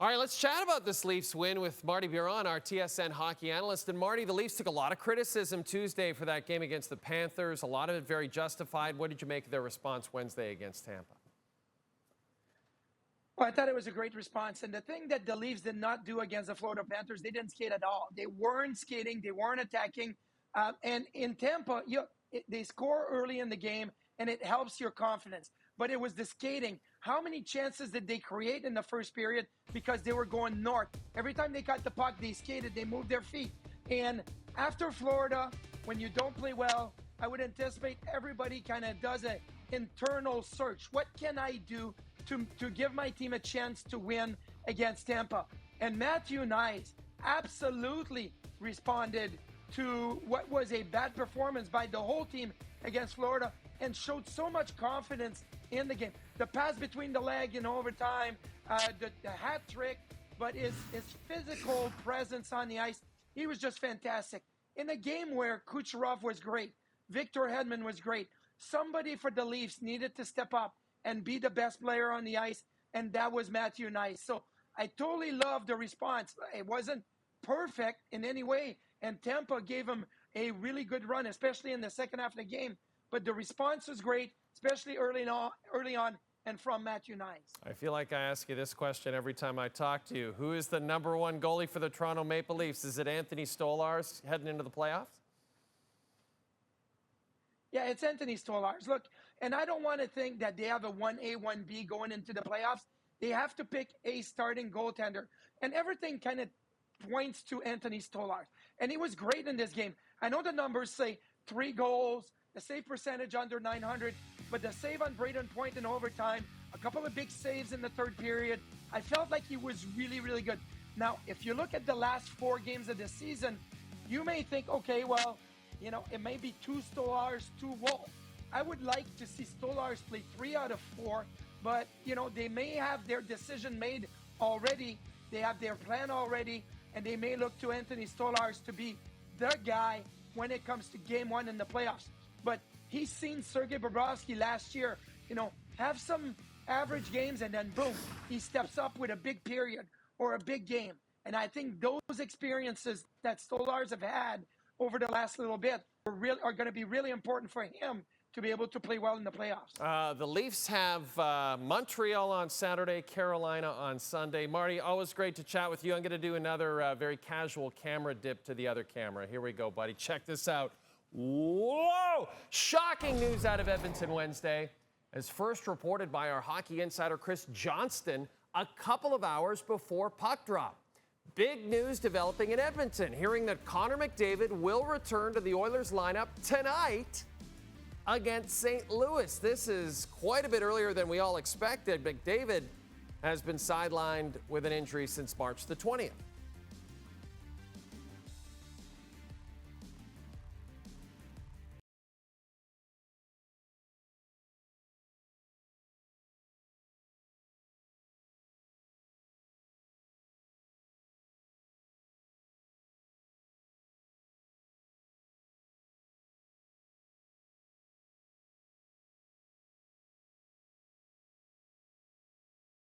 All right, let's chat about this Leafs win with Martin Biron, our TSN Hockey analyst. And Marty, the Leafs took a lot of criticism Tuesday for that game against the Panthers. A lot of it very justified. What did you make of their response Wednesday against Tampa? Well, I thought it was a great response. And the thing that the Leafs did not do against the Florida Panthers, they didn't skate at all. They weren't skating. They weren't attacking. And in Tampa, they score early in the game, and it helps your confidence. But it was the skating. How many chances did they create in the first period? Because they were going north. Every time they got the puck, they skated, they moved their feet. And after Florida, when you don't play well, I would anticipate everybody kind of does an internal search. What can I do to give my team a chance to win against Tampa? And Matthew Knies absolutely responded to what was a bad performance by the whole team against Florida and showed so much confidence in the game. The pass between the leg in overtime, the hat trick, but his physical presence on the ice, he was just fantastic. In a game where Kucherov was great, Victor Hedman was great, somebody for the Leafs needed to step up and be the best player on the ice, and that was Matthew Knies. So I totally love the response. It wasn't perfect in any way, and Tampa gave him a really good run, especially in the second half of the game. But the response was great, especially early on, and from Matthew Knies. I feel like I ask you this question every time I talk to you. Who is the #1 goalie for the Toronto Maple Leafs? Is it Anthony Stolarz heading into the playoffs? Yeah, it's Anthony Stolarz. Look, and I don't want to think that they have a 1A, 1B going into the playoffs. They have to pick a starting goaltender. And everything kind of points to Anthony Stolarz. And he was great in this game. I know the numbers say 3 goals, the save percentage under 900, but the save on Braden Point in overtime, a couple of big saves in the third period. I felt like he was really, really good. Now, if you look at the last 4 games of the season, you may think, okay, well, it may be 2 Stolarz, 2 Wolf. I would like to see Stolarz play 3 out of 4, but, they may have their decision made already. They have their plan already, and they may look to Anthony Stolarz to be the guy when it comes to game 1 in the playoffs. But he's seen Sergei Bobrovsky last year, have some average games, and then boom, he steps up with a big period or a big game. And I think those experiences that Stolarz have had over the last little bit are going to be really important for him to be able to play well in the playoffs. The Leafs have Montreal on Saturday, Carolina on Sunday. Marty, always great to chat with you. I'm going to do another very casual camera dip to the other camera. Here we go, buddy. Check this out. Whoa! Shocking news out of Edmonton Wednesday, as first reported by our hockey insider Chris Johnston a couple of hours before puck drop. Big news developing in Edmonton, hearing that Connor McDavid will return to the Oilers lineup tonight against St. Louis. This is quite a bit earlier than we all expected. McDavid has been sidelined with an injury since March the 20th.